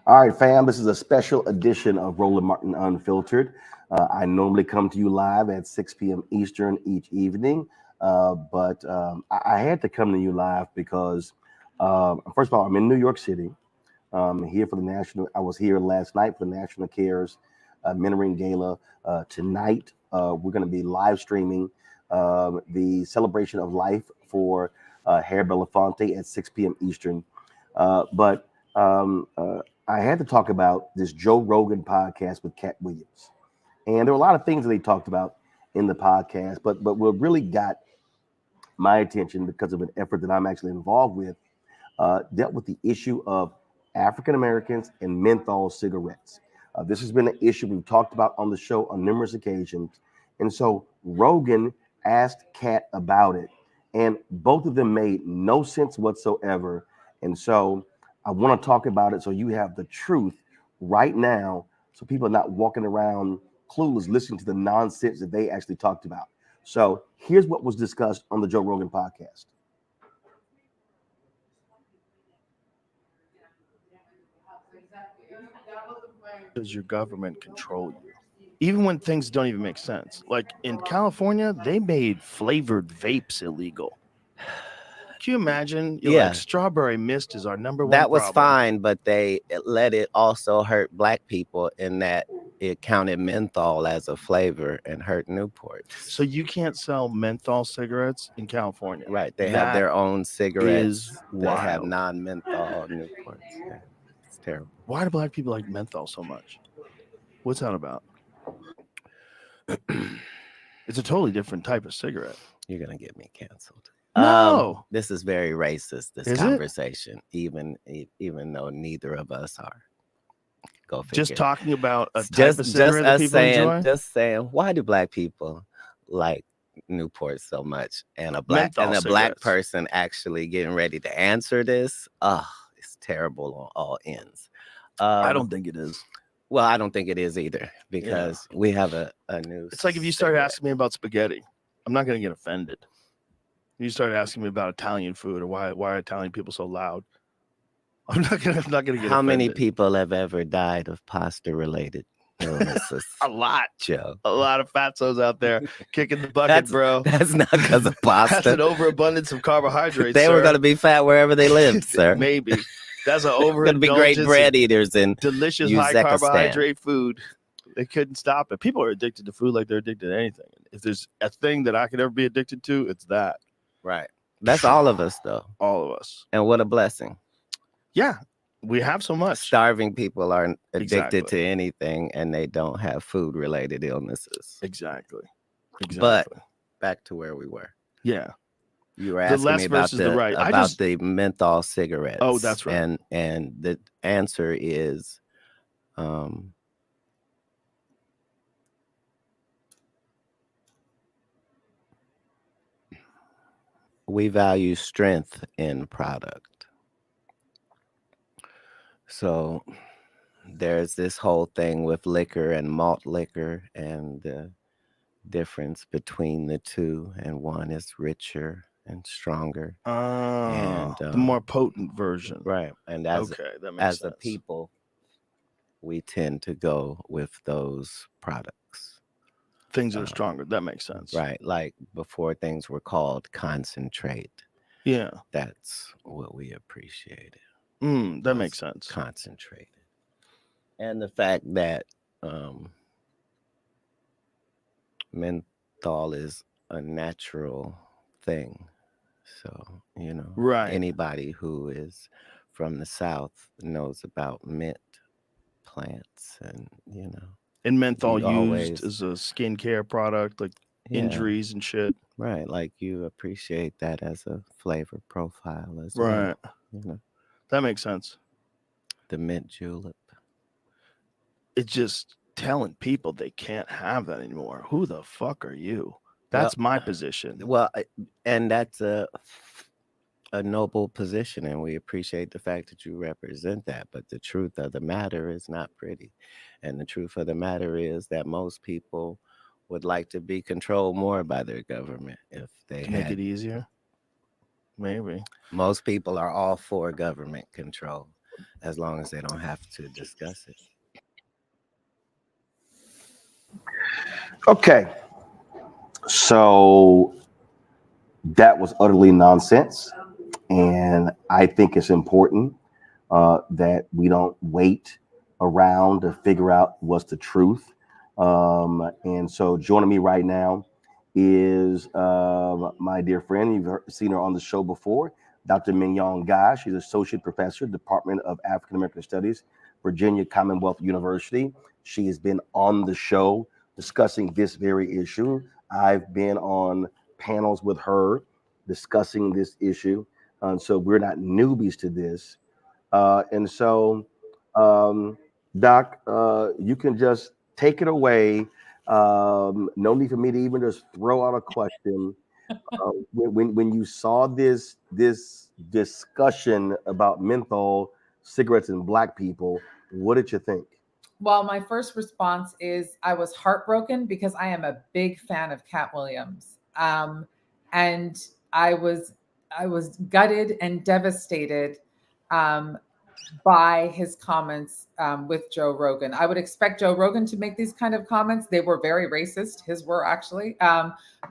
All right, fam, this is a special edition of Roland Martin Unfiltered. I normally come to you live at 6 p.m. Eastern each evening, but I had to come to you live because, first of all, I'm in New York City. Here for the national. I was here last night for the National Cares Mentoring Gala. Tonight, we're going to be live streaming the celebration of life for Harry Belafonte at 6 p.m. Eastern. But I had to talk about this Joe Rogan podcast with Katt Williams, and there were a lot of things that they talked about in the podcast. But what really got my attention because of an effort that I'm actually involved with dealt with the issue of African Americans and menthol cigarettes. This has been an issue we've talked about on the show on numerous occasions. And so Rogan asked Katt about it, and both of them made no sense whatsoever. And so I want to talk about it so you have the truth right now, so people are not walking around clueless listening to the nonsense that they actually talked about. So here's what was discussed on the Joe Rogan podcast. Does your government control you? Even when things don't even make sense. Like in California, they made flavored vapes illegal. Can you imagine? You're like, strawberry mist is our number one That was problem. fine, but they let it also hurt black people in that it counted menthol as a flavor and hurt Newport. So you can't sell menthol cigarettes in California. Right. They have their own cigarettes. They have wild. non-menthol Newports. Yeah. It's terrible. Why do black people like menthol so much? What's that about? It's a totally different type of cigarette. You're going to get me canceled. No. This is very racist, this Is conversation, even though neither of us are. Go figure. Just talking about a type of cigarette that people enjoy? Just saying, why do black people like Newport so much? And a black person actually getting ready to answer this. Oh, it's terrible on all ends. I don't think it is. Well, I don't think it is either, because we have a new. It's like if you start asking me about spaghetti, I'm not going to get offended. You start asking me about Italian food or why are Italian people so loud? I'm not gonna get How offended. many people have ever died of pasta related illnesses? A lot, Joe. A lot of fatzos out there kicking the bucket, bro. That's not because of pasta. That's an overabundance of carbohydrates. They were going to be fat wherever they lived, sir. Maybe. That's an overindulgence. Going to be great bread eaters and delicious high carbohydrate food. They couldn't stop it. People are addicted to food like they're addicted to anything. If there's a thing that I could ever be addicted to, it's that. Right. That's all of us, though. All of us. And what a blessing. Yeah. We have so much. Starving people are addicted to anything, and they don't have food-related illnesses. Exactly. But back to where we were. Yeah. You were asking me about the menthol cigarettes. Oh, that's right. And the answer is we value strength in product. So there's this whole thing with liquor and malt liquor and the difference between the two, and one is richer and stronger. And the more potent version. Right. And as a people, we tend to go with those products. Things that are stronger. That makes sense. Right. Like before things were called concentrate. Yeah. That's what we appreciated. That makes sense. Concentrated. And the fact that menthol is a natural thing. So, anybody who is from the South knows about mint plants and, And menthol used as a skincare product, like injuries and shit. Right. Like you appreciate that as a flavor profile as well. Right. That makes sense. The mint julep. It's just telling people they can't have that anymore. Who the fuck are you? That's my position. Well, and that's a noble position, and we appreciate the fact that you represent that. But the truth of the matter is not pretty. And the truth of the matter is that most people would like to be controlled more by their government if they make it easier. Maybe. Most people are all for government control. as long as they don't have to discuss it. Okay. So that was utterly nonsense. And I think it's important that we don't wait around to figure out what's the truth. And so joining me right now is my dear friend. Seen her on the show before, Dr. Mignonne Guy. She's Associate Professor, Department of African American Studies, Virginia Commonwealth University. She has been on the show discussing this very issue. I've been on panels with her discussing this issue. So we're not newbies to this. And so, Doc, you can just take it away. No need for me to even just throw out a question. When you saw this discussion about menthol cigarettes and Black people, what did you think? Well, my first response is I was heartbroken because I am a big fan of Katt Williams, and I was gutted and devastated by his comments with Joe Rogan. I would expect Joe Rogan to make these kind of comments. They were very racist. His were actually,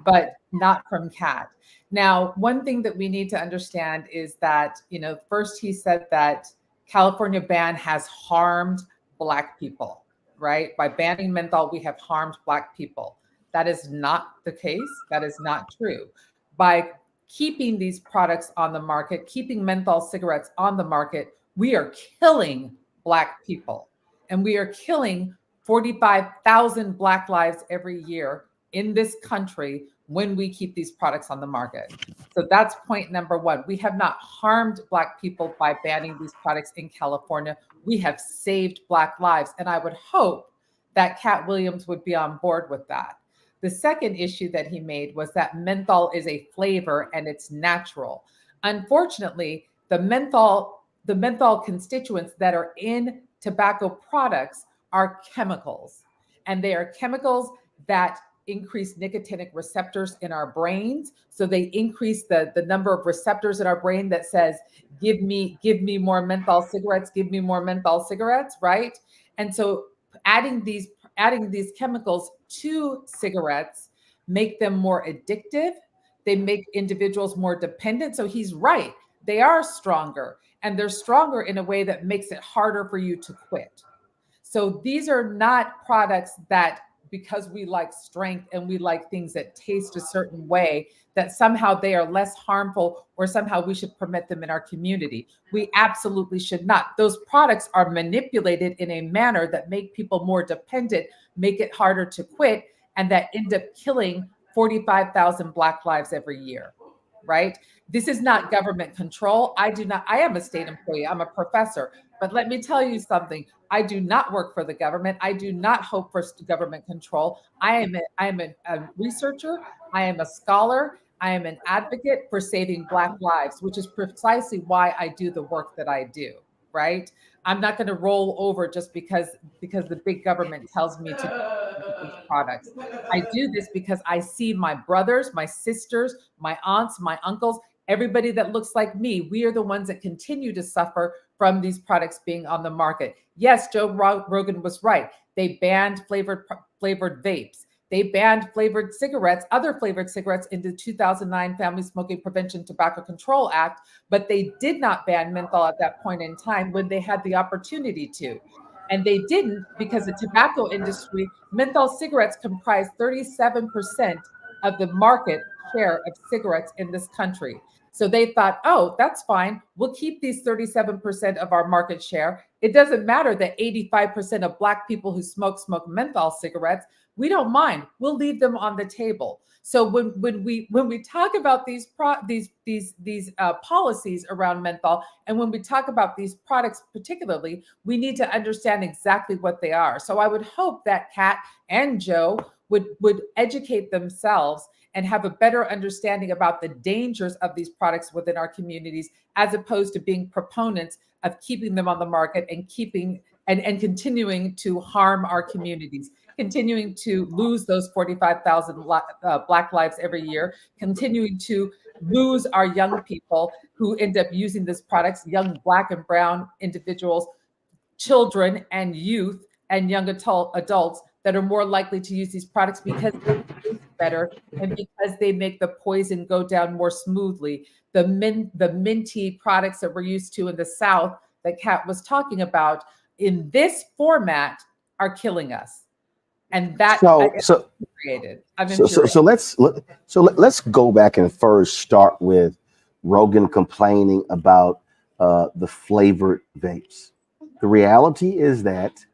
but not from Katt. Now, one thing that we need to understand is that, first he said that California ban has harmed Black people, right? By banning menthol, we have harmed Black people. That is not the case. That is not true. By keeping these products on the market, keeping menthol cigarettes on the market, we are killing Black people. And we are killing 45,000 Black lives every year in this country when we keep these products on the market. So that's point number one. We have not harmed Black people by banning these products in California. We have saved Black lives. And I would hope that Katt Williams would be on board with that. The second issue that he made was that menthol is a flavor and it's natural. Unfortunately, the menthol constituents that are in tobacco products are chemicals. And they are chemicals that increase nicotinic receptors in our brains. So they increase the number of receptors in our brain that says, give me more menthol cigarettes, give me more menthol cigarettes, right? And so adding these chemicals to cigarettes make them more addictive. They make individuals more dependent. So he's right. They are stronger, and they're stronger in a way that makes it harder for you to quit. So these are not products that, because we like strength and we like things that taste a certain way, that somehow they are less harmful or somehow we should permit them in our community. We absolutely should not. Those products are manipulated in a manner that make people more dependent, make it harder to quit, and that end up killing 45,000 Black lives every year, right? This is not government control. I am a state employee. I'm a professor. But let me tell you something. I do not work for the government. I do not hope for government control. I am a researcher. I am a scholar. I am an advocate for saving Black lives, which is precisely why I do the work that I do, right? I'm not going to roll over just because the big government tells me to these products. I do this because I see my brothers, my sisters, my aunts, my uncles, everybody that looks like me. We are the ones that continue to suffer from these products being on the market. Yes, Joe Rogan was right. They banned flavored vapes. They banned flavored cigarettes, other flavored cigarettes in the 2009 Family Smoking Prevention Tobacco Control Act, but they did not ban menthol at that point in time when they had the opportunity to. And they didn't because the tobacco industry, menthol cigarettes comprise 37% of the market share of cigarettes in this country. So they thought, oh, that's fine. We'll keep these 37% of our market share. It doesn't matter that 85% of Black people who smoke menthol cigarettes. We don't mind. We'll leave them on the table. So when we talk about these policies around menthol, and when we talk about these products particularly, we need to understand exactly what they are. So I would hope that Katt and Joe would educate themselves and have a better understanding about the dangers of these products within our communities, as opposed to being proponents of keeping them on the market and continuing to harm our communities, continuing to lose those 45,000 Black lives every year, continuing to lose our young people who end up using these products, young Black and brown individuals, children and youth and young adults that are more likely to use these products because they taste better and because they make the poison go down more smoothly. The minty products that we're used to in the South that Katt was talking about in this format are killing us. And that created. So let's go back and first start with Rogan complaining about the flavored vapes. The reality is that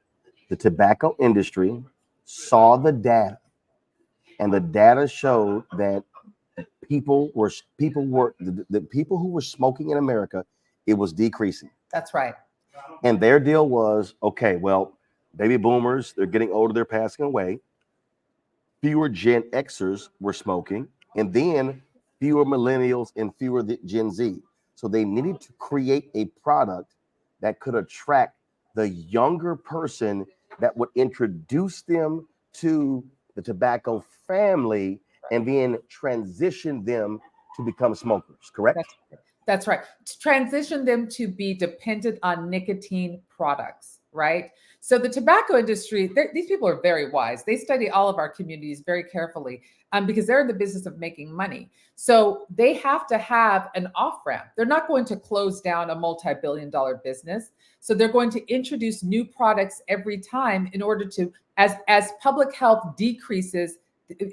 the tobacco industry saw the data, and the data showed that the people who were smoking in America, it was decreasing. That's right. And their deal was, okay, well, baby boomers, they're getting older, they're passing away. Fewer Gen Xers were smoking, and then fewer millennials and fewer Gen Z. So they needed to create a product that could attract the younger person that would introduce them to the tobacco family and then transition them to become smokers, correct? That's right. To transition them to be dependent on nicotine products, right? So the tobacco industry, these people are very wise. They study all of our communities very carefully because they're in the business of making money. So they have to have an off-ramp. They're not going to close down a multi-billion-dollar business. So they're going to introduce new products every time in order to, as public health decreases,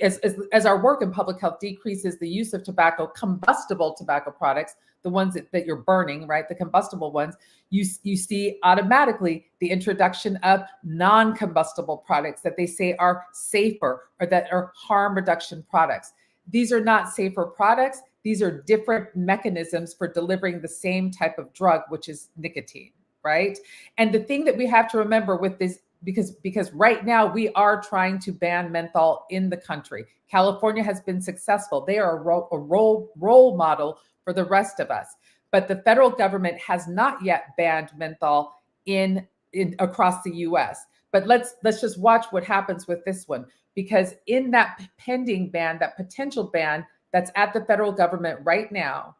as our work in public health decreases the use of tobacco, combustible tobacco products, the ones that you're burning, right? The combustible ones, you see automatically the introduction of non-combustible products that they say are safer or that are harm reduction products. These are not safer products. These are different mechanisms for delivering the same type of drug, which is nicotine, right? And the thing that we have to remember with this, because right now we are trying to ban menthol in the country. California has been successful. They are a role model for the rest of us. But the federal government has not yet banned menthol in across the US. But let's just watch what happens with this one, because in that pending ban, that potential ban that's at the federal government right now,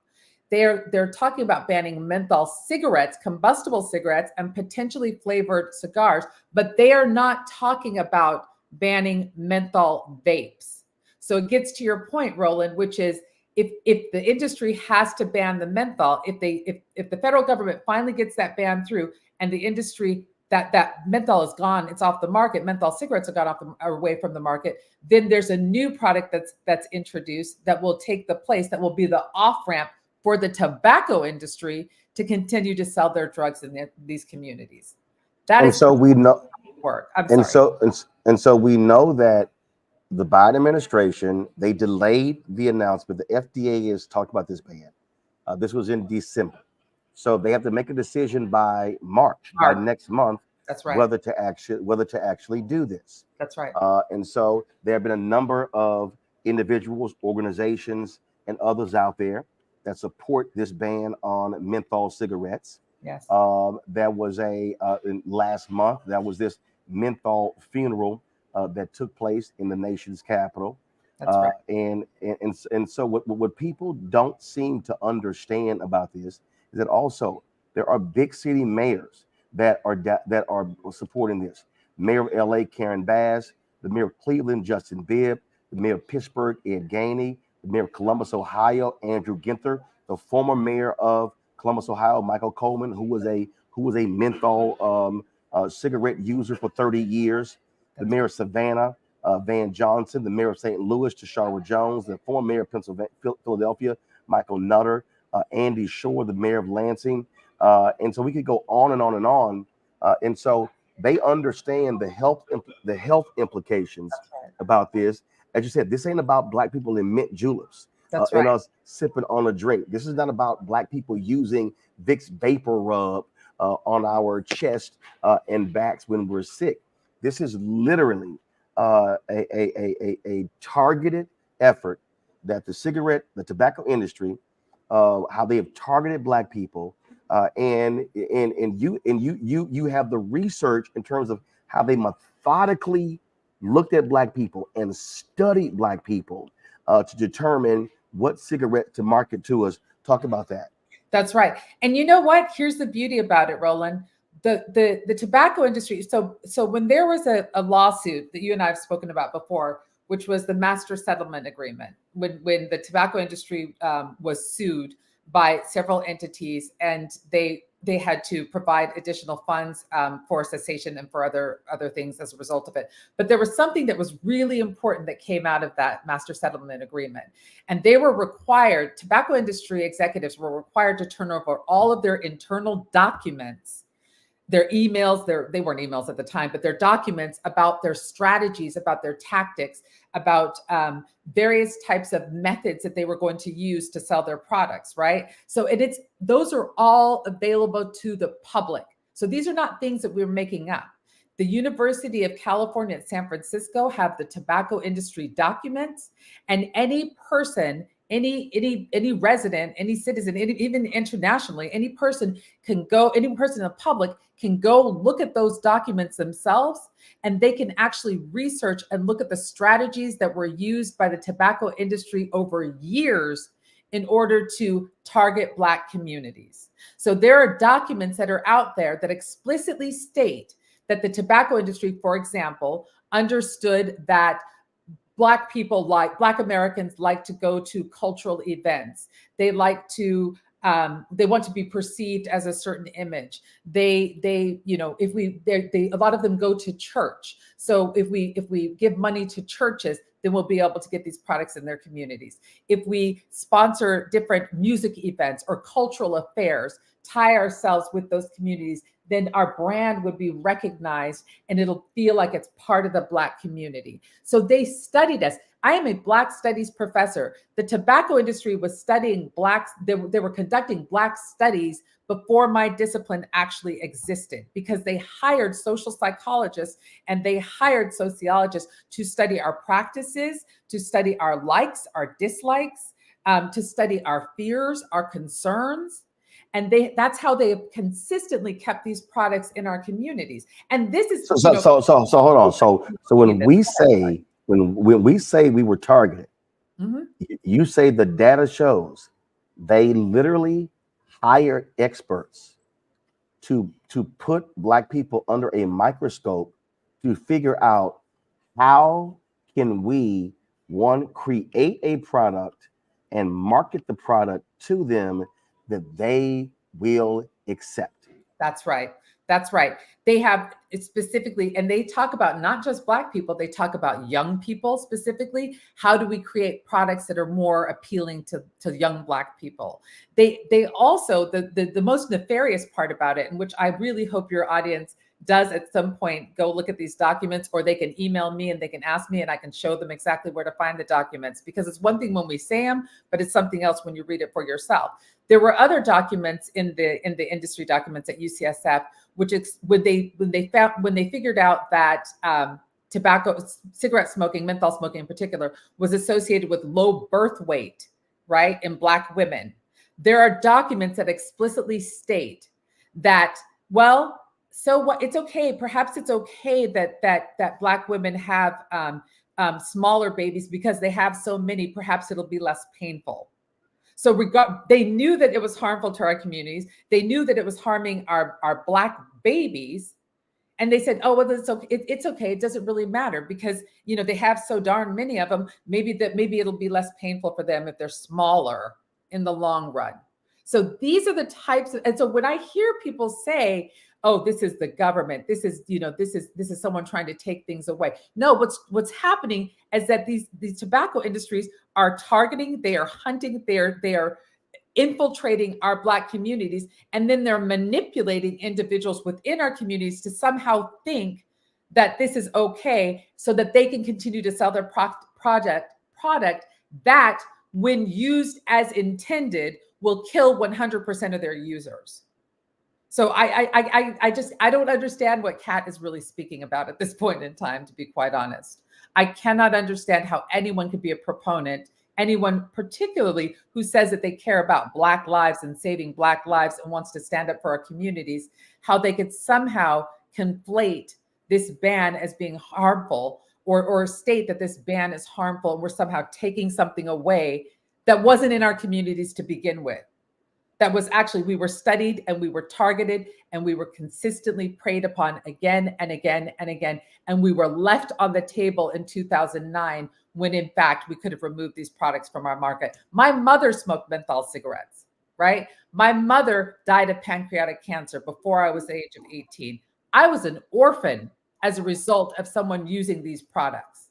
they're talking about banning menthol cigarettes, combustible cigarettes, and potentially flavored cigars, but they are not talking about banning menthol vapes. So it gets to your point, Roland, which is if the industry has to ban the menthol, if the federal government finally gets that ban through, and the industry that menthol is gone, it's off the market, menthol cigarettes have gone away from the market, then there's a new product that's introduced that will take the place, that will be the off-ramp for so continue to sell their drugs in these communities. That is so we know work. So we know that the Biden administration, they delayed the announcement. The FDA has talked about this ban. This was in December. So they have to make a decision by March. By next month. That's right. Whether to actually do this. That's right. And so there have been a number of individuals, organizations, and others out there that support this ban on menthol cigarettes. Yes. There was last month, that was this menthol funeral that took place in the nation's capital. That's right. And so what people don't seem to understand about this is that also there are big city mayors that are supporting this. Mayor of LA, Karen Bass, the mayor of Cleveland, Justin Bibb, the mayor of Pittsburgh, Ed Gainey, the mayor of Columbus, Ohio, Andrew Ginther, the former mayor of Columbus, Ohio, Michael Coleman, who was a menthol cigarette user for 30 years, the mayor of Savannah, Van Johnson, the mayor of St. Louis, Tashara Jones, the former mayor of Philadelphia, Michael Nutter, Andy Shore, the mayor of Lansing. And so we could go on and on and on. And so they understand the health implications about this. As you said, this ain't about Black people in mint juleps and us sipping on a drink. This is not about Black people using Vicks Vapor Rub on our chest and backs when we're sick. This is literally a targeted effort that the tobacco industry, how they have targeted Black people, and you have the research in terms of how they methodically looked at Black people and studied Black people to determine what cigarette to market to us. Talk about that. That's right. And you know what? Here's the beauty about it, Roland. The tobacco industry. So when there was a lawsuit that you and I have spoken about before, which was the master settlement agreement, when the tobacco industry was sued by several entities, and they had to provide additional funds for cessation and for other things as a result of it. But there was something that was really important that came out of that master settlement agreement. And they were required, tobacco industry executives were required to turn over all of their internal documents, their emails, they weren't emails at the time, but their documents about their strategies, about their tactics, about various types of methods that they were going to use to sell their products, right? So those are all available to the public. So these are not things that we're making up. The University of California at San Francisco have the tobacco industry documents, and any person, any resident, any citizen, even internationally, any person in the public can go look at those documents themselves, and they can actually research and look at the strategies that were used by the tobacco industry over years in order to target Black communities. So there are documents that are out there that explicitly state that the tobacco industry, for example, understood that Black Americans like to go to cultural events. They like to, they want to be perceived as a certain image. A lot of them go to church. So if we give money to churches, then we'll be able to get these products in their communities. If we sponsor different music events or cultural affairs, tie ourselves with those communities, then our brand would be recognized and it'll feel like it's part of the Black community. So they studied us. I am a Black studies professor. The tobacco industry was studying Blacks. They were conducting Black studies before my discipline actually existed, because they hired social psychologists and they hired sociologists to study our practices, to study our likes, our dislikes, to study our fears, our concerns. And that's how they have consistently kept these products in our communities. And this is so hold on. So when we say we were targeted, mm-hmm. You say the data shows they literally hire experts to put Black people under a microscope to figure out how can we, one, create a product and market the product to them that they will accept. That's right. That's right. They have it specifically, and they talk about not just Black people, they talk about young people specifically. How do we create products that are more appealing to young Black people? They also, the most nefarious part about it, and which I really hope your audience does at some point go look at these documents, or they can email me and they can ask me and I can show them exactly where to find the documents, because it's one thing when we say them, but it's something else when you read it for yourself. There were other documents in the industry documents at UCSF, which is when they figured out that cigarette smoking, menthol smoking in particular, was associated with low birth weight, right, in Black women. There are documents that explicitly state that, well, so what? It's okay. Perhaps it's okay that Black women have smaller babies because they have so many. Perhaps it'll be less painful. So they knew that it was harmful to our communities. They knew that it was harming our Black babies, and they said, "Oh, well, it's okay. It's okay. It doesn't really matter because they have so darn many of them. Maybe it'll be less painful for them if they're smaller in the long run." So these are the types of, and so when I hear people say, "Oh, this is the government. This is someone trying to take things away." No, what's happening is that these tobacco industries are targeting, they are hunting, they are infiltrating our Black communities, and then they're manipulating individuals within our communities to somehow think that this is okay, so that they can continue to sell their product that, when used as intended, will kill 100% of their users. So I don't understand what Katt is really speaking about at this point in time, to be quite honest. I cannot understand how anyone could be a proponent, anyone particularly who says that they care about Black lives and saving Black lives and wants to stand up for our communities, how they could somehow conflate this ban as being harmful, or state that this ban is harmful and we're somehow taking something away that wasn't in our communities to begin with. That was actually, we were studied and we were targeted and we were consistently preyed upon again and again and again. And we were left on the table in 2009 when in fact we could have removed these products from our market. My mother smoked menthol cigarettes, right? My mother died of pancreatic cancer before I was the age of 18. I was an orphan as a result of someone using these products.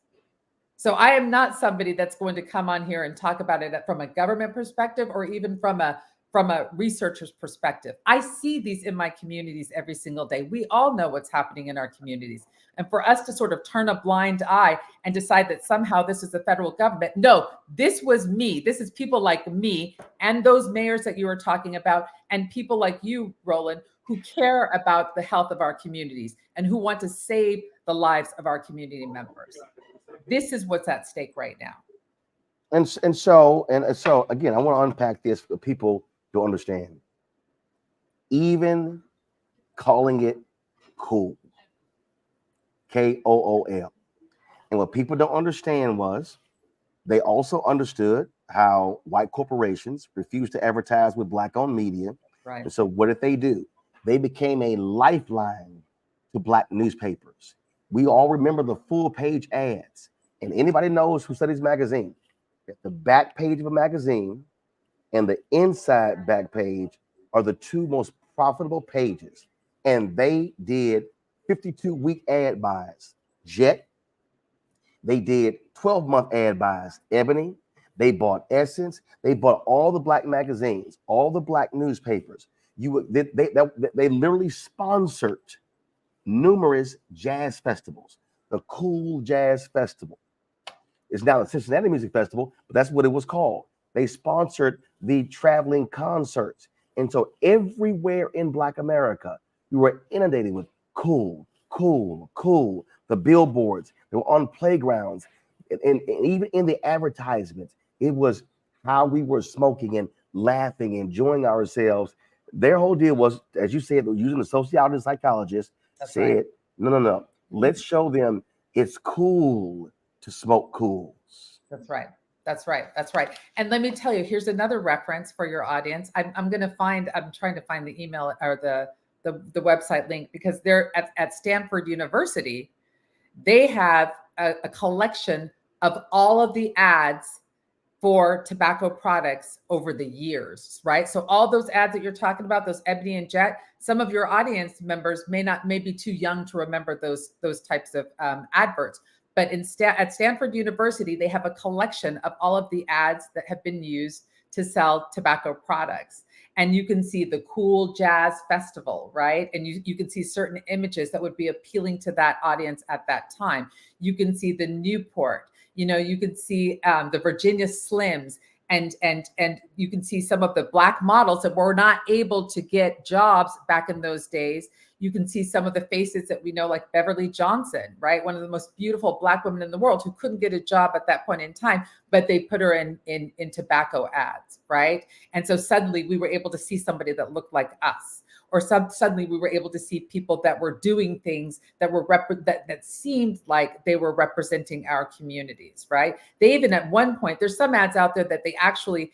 So I am not somebody that's going to come on here and talk about it from a government perspective or even from a researcher's perspective. I see these in my communities every single day. We all know what's happening in our communities. And for us to sort of turn a blind eye and decide that somehow this is the federal government. No, this was me. This is people like me and those mayors that you were talking about and people like you, Roland, who care about the health of our communities and who want to save the lives of our community members. This is what's at stake right now. And so again, I want to unpack this for people to understand. Even calling it cool, KOOL. And what people don't understand was they also understood how white corporations refused to advertise with Black-owned media. Right. And so what did they do? They became a lifeline to Black newspapers. We all remember the full page ads. And anybody knows who studies magazine, that the back page of a magazine and the inside back page are the two most profitable pages. And they did 52-week ad buys. Jet, they did 12-month ad buys. Ebony, they bought Essence, they bought all the Black magazines, all the Black newspapers. They literally sponsored numerous jazz festivals. The Cool Jazz Festival is now the Cincinnati Music Festival, but that's what it was called. They sponsored the traveling concerts. And so everywhere in Black America, you were inundated with cool, cool, cool. The billboards, they were on playgrounds. And even in the advertisements, it was how we were smoking and laughing, enjoying ourselves. Their whole deal was, as you said, using the sociologists and psychologists, said, right. No. Let's show them it's cool to smoke cools. That's right. And let me tell you, here's another reference for your audience. I'm trying to find the email or the website link because they're at Stanford University. They have a collection of all of the ads for tobacco products over the years, right? So all those ads that you're talking about, those Ebony and Jet, some of your audience members may be too young to remember those types of adverts. But at Stanford University, they have a collection of all of the ads that have been used to sell tobacco products. And you can see the Cool Jazz Festival, right? And you can see certain images that would be appealing to that audience at that time. You can see the Newport, you can see the Virginia Slims, and you can see some of the Black models that were not able to get jobs back in those days. You can see some of the faces that we know, like Beverly Johnson, right? One of the most beautiful Black women in the world who couldn't get a job at that point in time, but they put her in tobacco ads, right? And so suddenly we were able to see somebody that looked like us, or suddenly we were able to see people that were doing things that were that seemed like they were representing our communities, right? They even at one point, there's some ads out there that they actually,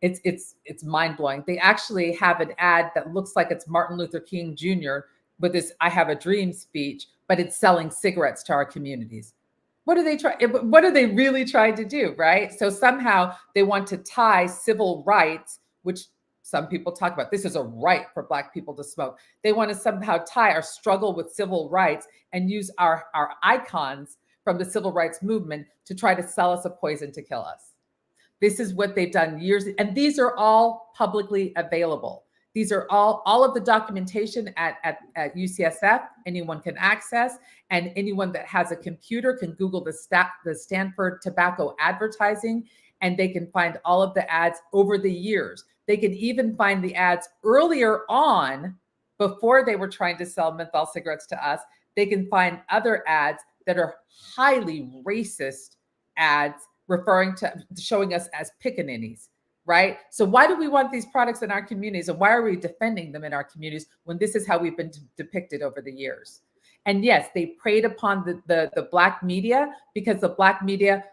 it's mind-blowing. They actually have an ad that looks like it's Martin Luther King Jr. with this "I Have a Dream" speech, but it's selling cigarettes to our communities. What are they really trying to do, right? So somehow they want to tie civil rights, which some people talk about, this is a right for Black people to smoke. They want to somehow tie our struggle with civil rights and use our icons from the civil rights movement to try to sell us a poison to kill us. This is what they've done years, and these are all publicly available. These are all of the documentation at UCSF, anyone can access, and anyone that has a computer can Google the Stanford tobacco advertising, and they can find all of the ads over the years. They can even find the ads earlier on, before they were trying to sell menthol cigarettes to us. They can find other ads that are highly racist ads, showing us as pickaninnies, right? So why do we want these products in our communities, and why are we defending them in our communities when this is how we've been depicted over the years? And yes, they preyed upon the Black media, because the Black media,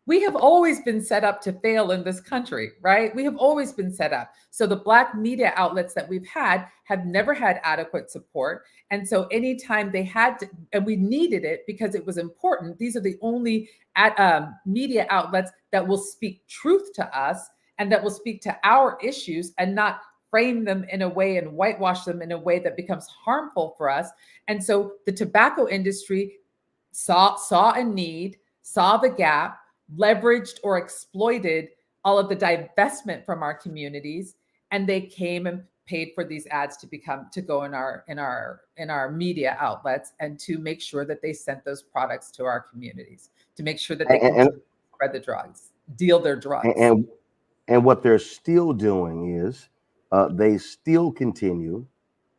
We have always been set up to fail in this country, right? We have always been set up. So the Black media outlets that we've had have never had adequate support. And so anytime they had to, and we needed it because it was important, these are the only media outlets that will speak truth to us and that will speak to our issues and not frame them in a way and whitewash them in a way that becomes harmful for us. And so the tobacco industry saw a need, saw the gap, leveraged or exploited all of the divestment from our communities, and they came and paid for these ads to go in our media outlets and to make sure that they sent those products to our communities, to make sure that they can spread the drugs, deal their drugs. And what they're still doing is they still continue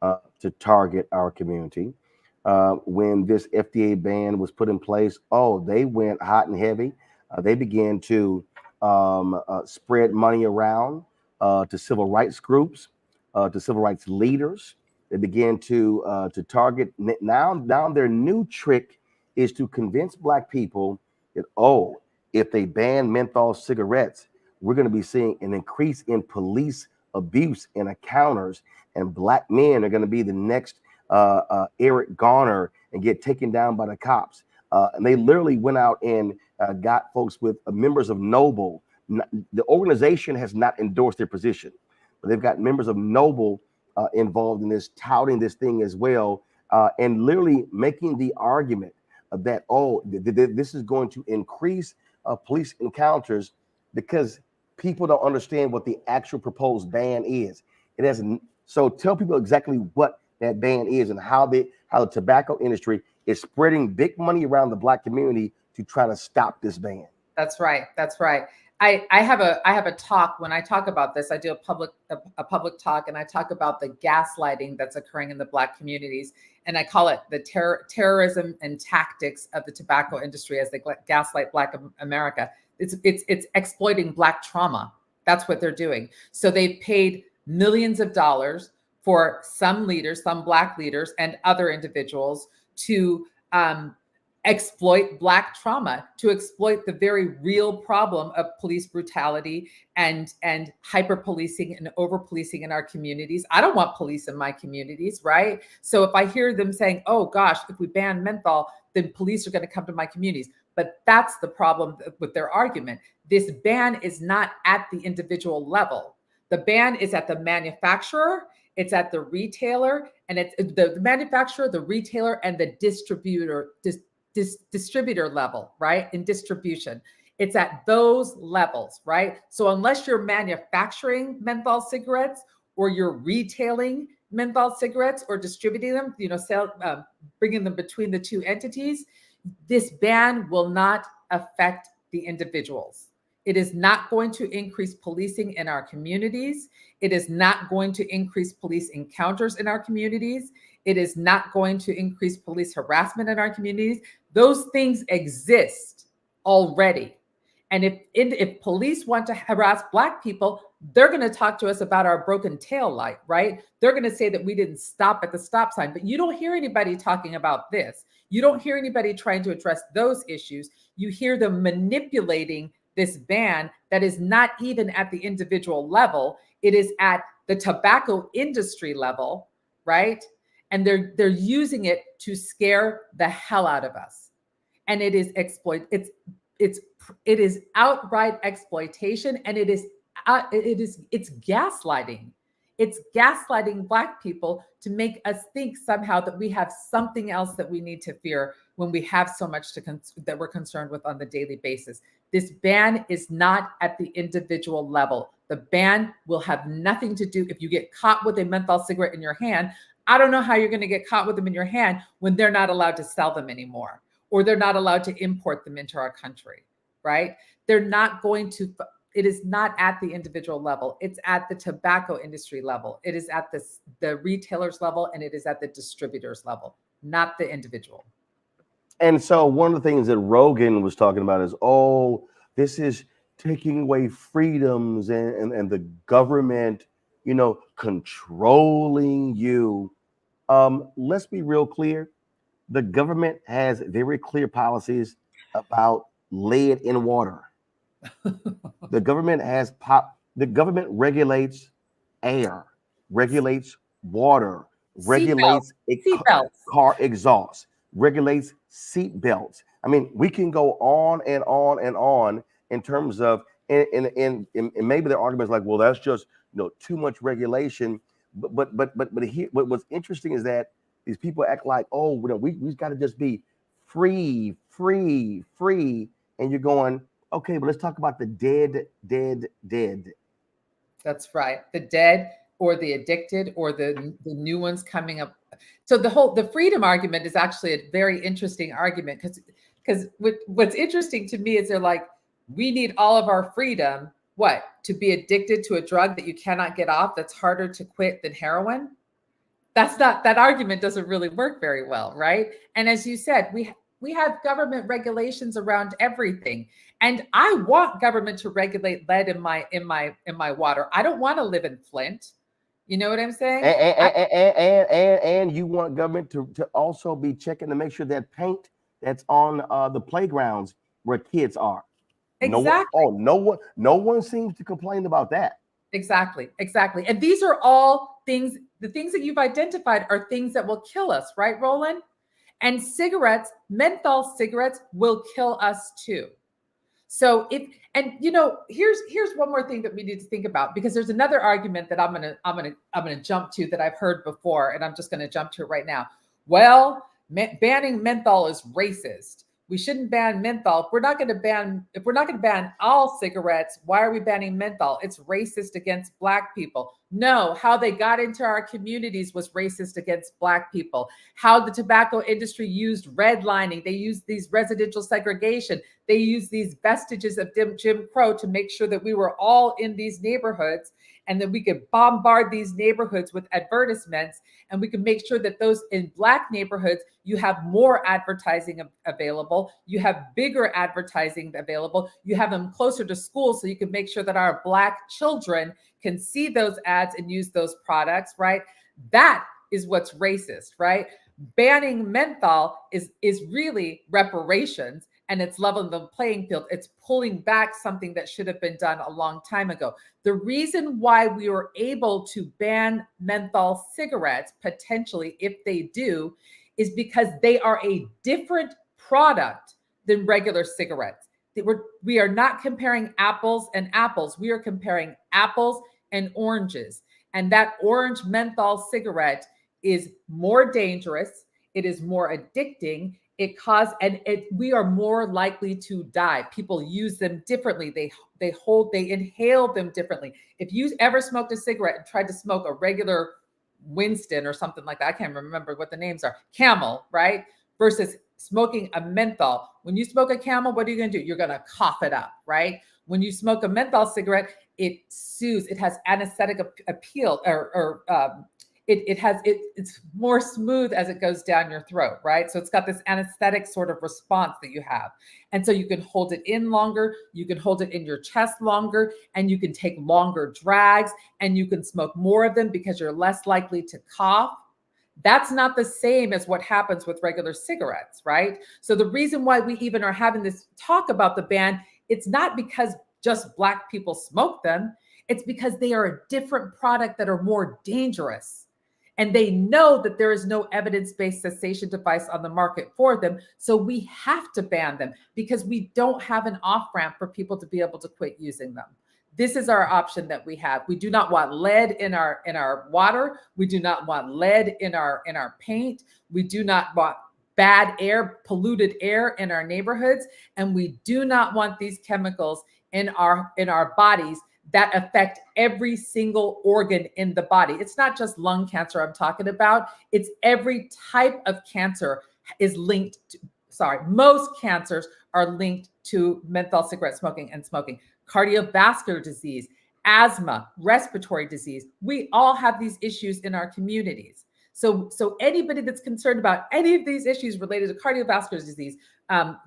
to target our community. When this FDA ban was put in place, they went hot and heavy. They began to spread money around to civil rights groups, to civil rights leaders. They began to target. Now their new trick is to convince Black people that, if they ban menthol cigarettes, we're going to be seeing an increase in police abuse and encounters, and Black men are going to be the next Eric Garner and get taken down by the cops. And they literally went out and got folks with members of Noble. The organization has not endorsed their position, but they've got members of Noble involved in this, touting this thing as well, and literally making the argument that, this is going to increase police encounters because people don't understand what the actual proposed ban is. It hasn't. So tell people exactly what that ban is and how the tobacco industry is spreading big money around the Black community to try to stop this ban. That's right. That's right. I have a talk. When I talk about this, I do a public talk, and I talk about the gaslighting that's occurring in the Black communities, and I call it the terrorism and tactics of the tobacco industry as they gaslight Black America. It's exploiting Black trauma. That's what they're doing. So they paid millions of dollars for some leaders, some Black leaders, and other individuals to exploit Black trauma, to exploit the very real problem of police brutality and hyper policing and over policing in our communities. I don't want police in my communities, right? So if I hear them saying, oh gosh, if we ban menthol, then police are going to come to my communities. But that's the problem with their argument. This ban is not at the individual level. The ban is at the manufacturer, it's at the retailer, and it's the manufacturer, the retailer, and the distributor level, right? In distribution. It's at those levels, right? So unless you're manufacturing menthol cigarettes or you're retailing menthol cigarettes or distributing them, bringing them between the two entities, this ban will not affect the individuals. It is not going to increase policing in our communities. It is not going to increase police encounters in our communities. It is not going to increase police harassment in our communities. Those things exist already. And if police want to harass Black people, they're going to talk to us about our broken tail light, right? They're going to say that we didn't stop at the stop sign, but you don't hear anybody talking about this. You don't hear anybody trying to address those issues. You hear them manipulating this ban that is not even at the individual level. It is at the tobacco industry level, right? And they're using it to scare the hell out of us. And it is it is outright exploitation, and it's gaslighting. It's gaslighting Black people to make us think somehow that we have something else that we need to fear when we have so much that we're concerned with on the daily basis. This ban is not at the individual level. The ban will have nothing to do if you get caught with a menthol cigarette in your hand. I don't know how you're going to get caught with them in your hand when they're not allowed to sell them anymore, or they're not allowed to import them into our country, right? They're not going to. It is not at the individual level. It's at the tobacco industry level. It is at the retailers level, and it is at the distributors level, not the individual. And so one of the things that Rogan was talking about is, this is taking away freedoms and the government, controlling you. Let's be real clear. The government has very clear policies about lead in water. The government the government regulates air, regulates water, regulates Seatbelts. car exhaust, regulates seat belts. I mean, we can go on and on and on in terms of, and maybe their arguments like, well, that's just too much regulation. But here, what's interesting is that these people act like, oh, we've got to just be free, and you're going, okay, but let's talk about the dead. That's right. The dead or the addicted or the new ones coming up. So the freedom argument is actually a very interesting argument because what's interesting to me is they're like, we need all of our freedom, what? To be addicted to a drug that you cannot get off, that's harder to quit than heroin? That argument doesn't really work very well, right? And as you said, we have government regulations around everything. And I want government to regulate lead in my water. I don't want to live in Flint. You know what I'm saying? And you want government to also be checking to make sure that paint that's on the playgrounds where kids are. Exactly. No one seems to complain about that. Exactly. And these are all things, the things that you've identified are things that will kill us, right, Roland? And cigarettes, menthol cigarettes will kill us too. So here's one more thing that we need to think about, because there's another argument that I'm gonna jump to that I've heard before, and I'm just gonna jump to it right now. Well, banning menthol is racist. We shouldn't ban menthol. If we're not going to ban all cigarettes, why are we banning menthol? It's racist against Black people. No, how they got into our communities was racist against Black people. How the tobacco industry used redlining. They used these residential segregation. They used these vestiges of Jim Crow to make sure that we were all in these neighborhoods, and that we could bombard these neighborhoods with advertisements, and we could make sure that those in Black neighborhoods, you have more advertising available, you have bigger advertising available, you have them closer to school, so you can make sure that our Black children can see those ads and use those products, right? That is what's racist, right? Banning menthol is really reparations, and it's leveling the playing field. It's pulling back something that should have been done a long time ago. The reason why we were able to ban menthol cigarettes, potentially, if they do, is because they are a different product than regular cigarettes. We are not comparing apples and apples. We are comparing apples and oranges. And that orange menthol cigarette is more dangerous. It is more addicting. We are more likely to die. People use them differently. They inhale them differently. If you ever smoked a cigarette and tried to smoke a regular Winston or something like that, I can't remember what the names are, Camel, right? Versus smoking a menthol. When you smoke a Camel, what are you going to do? You're going to cough it up, right? When you smoke a menthol cigarette, it soothes. It has anesthetic appeal, it's more smooth as it goes down your throat, right? So it's got this anesthetic sort of response that you have. And so you can hold it in longer, you can hold it in your chest longer, and you can take longer drags, and you can smoke more of them because you're less likely to cough. That's not the same as what happens with regular cigarettes, right? So the reason why we even are having this talk about the ban, it's not because just Black people smoke them. It's because they are a different product that are more dangerous. And they know that there is no evidence-based cessation device on the market for them. So we have to ban them because we don't have an off-ramp for people to be able to quit using them. This is our option that we have. We do not want lead in our water. We do not want lead in our paint. We do not want bad air, polluted air in our neighborhoods. And we do not want these chemicals in our bodies that affect every single organ in the body. It's not just lung cancer I'm talking about. It's every type of cancer is linked to, most cancers are linked to menthol cigarette smoking and smoking. Cardiovascular disease, asthma, respiratory disease. We all have these issues in our communities. So anybody that's concerned about any of these issues related to cardiovascular disease,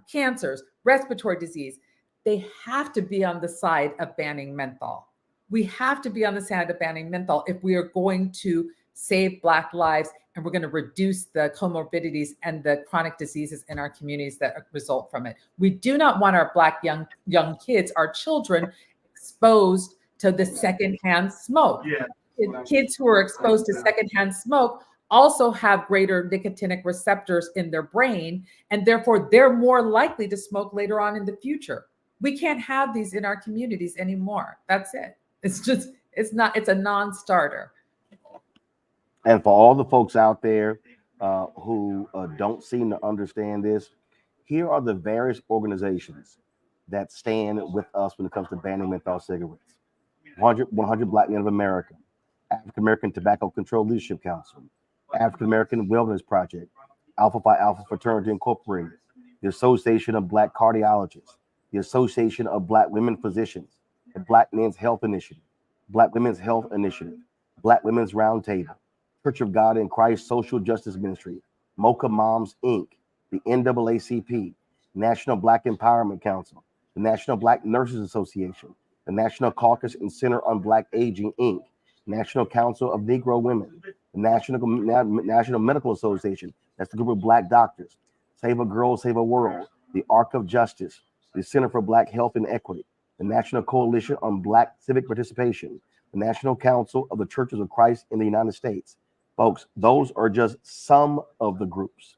cancers, respiratory disease, they have to be on the side of banning menthol. We have to be on the side of banning menthol if we are going to save Black lives, and we're going to reduce the comorbidities and the chronic diseases in our communities that result from it. We do not want our Black young kids, our children, exposed to the secondhand smoke. Kids who are exposed to secondhand smoke also have greater nicotinic receptors in their brain, and therefore they're more likely to smoke later on in the future. We can't have these in our communities anymore. That's it. It's a non-starter. And for all the folks out there who don't seem to understand this, here are the various organizations that stand with us when it comes to banning menthol cigarettes. 100 Black Men of America, African American Tobacco Control Leadership Council, African American Wellness Project, Alpha Phi Alpha Fraternity Incorporated, the Association of Black Cardiologists, the Association of Black Women Physicians, the Black Men's Health Initiative, Black Women's Health Initiative, Black Women's Roundtable, Church of God in Christ Social Justice Ministry, Mocha Moms Inc., the NAACP, National Black Empowerment Council, the National Black Nurses Association, the National Caucus and Center on Black Aging Inc., National Council of Negro Women, the National Medical Association, that's the group of Black doctors, Save a Girl, Save a World, the Arc of Justice, the Center for Black Health and Equity, the National Coalition on Black Civic Participation, the National Council of the Churches of Christ in the United States. Folks, those are just some of the groups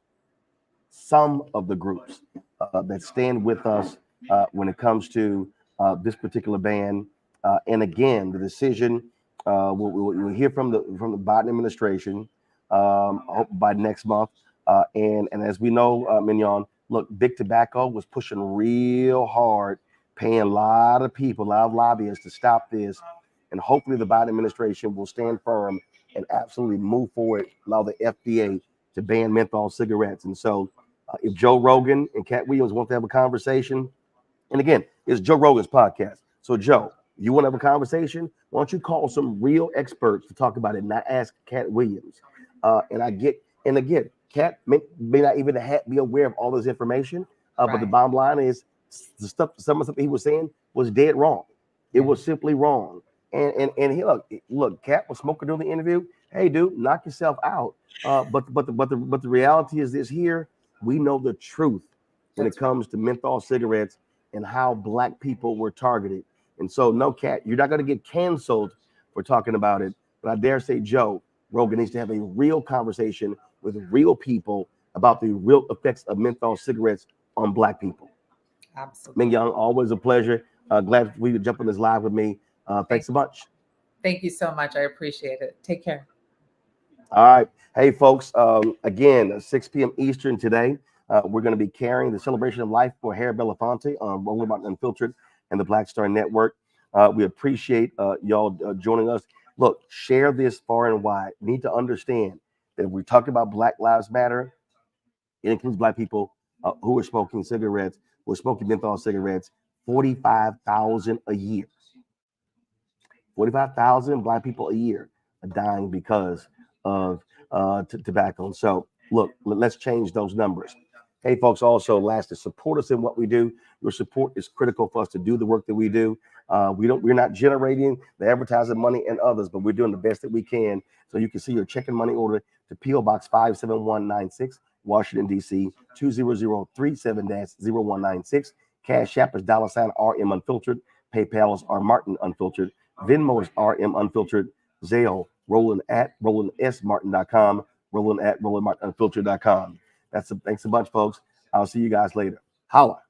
that stand with us when it comes to this particular ban. And again, the decision we'll hear from the Biden administration by next month. And as we know, Mignonne, look, Big Tobacco was pushing real hard, paying a lot of people, a lot of lobbyists to stop this. And hopefully the Biden administration will stand firm and absolutely move forward, allow the FDA to ban menthol cigarettes. And so if Joe Rogan and Katt Williams want to have a conversation, and again, it's Joe Rogan's podcast. So Joe, you want to have a conversation? Why don't you call some real experts to talk about it, not ask Katt Williams? And again, Katt may not even be aware of all this information, but the bottom line is some of the stuff he was saying was dead wrong. It was simply wrong. And he look, Katt was smoking during the interview. Hey, dude, knock yourself out. But the reality is this: here we know the truth when it comes to menthol cigarettes and how Black people were targeted. And so, no, Katt, you're not going to get canceled for talking about it. But I dare say Joe Rogan needs to have a real conversation with real people about the real effects of menthol cigarettes on Black people. Absolutely. Mignonne, always a pleasure. Glad we could jump on this live with me. Thanks so much. Thank you so much. I appreciate it. Take care. All right. Hey, folks, again, 6 p.m. Eastern today, we're going to be carrying the celebration of life for Harry Belafonte on Rogan Martin Unfiltered and the Black Star Network. We appreciate y'all joining us. Look, share this far and wide. We need to understand that if we're talking about Black Lives Matter, it includes Black people who are smoking cigarettes, who are smoking menthol cigarettes, 45,000 a year. 45,000 Black people a year are dying because of tobacco. And so, look, let's change those numbers. Hey, folks, also, lastly, support us in what we do. Your support is critical for us to do the work that we do. We're not generating the advertising money and others, but we're doing the best that we can. So you can see your check and money order to P.O. Box 57196, Washington, D.C., 20037-0196. Cash App is $RM Unfiltered. PayPal is R Martin Unfiltered. Venmo is RM Unfiltered. Zelle, Roland@RolandSMartin.com. Roland@RolandMartinUnfiltered.com. Thanks a bunch, folks. I'll see you guys later. Holla.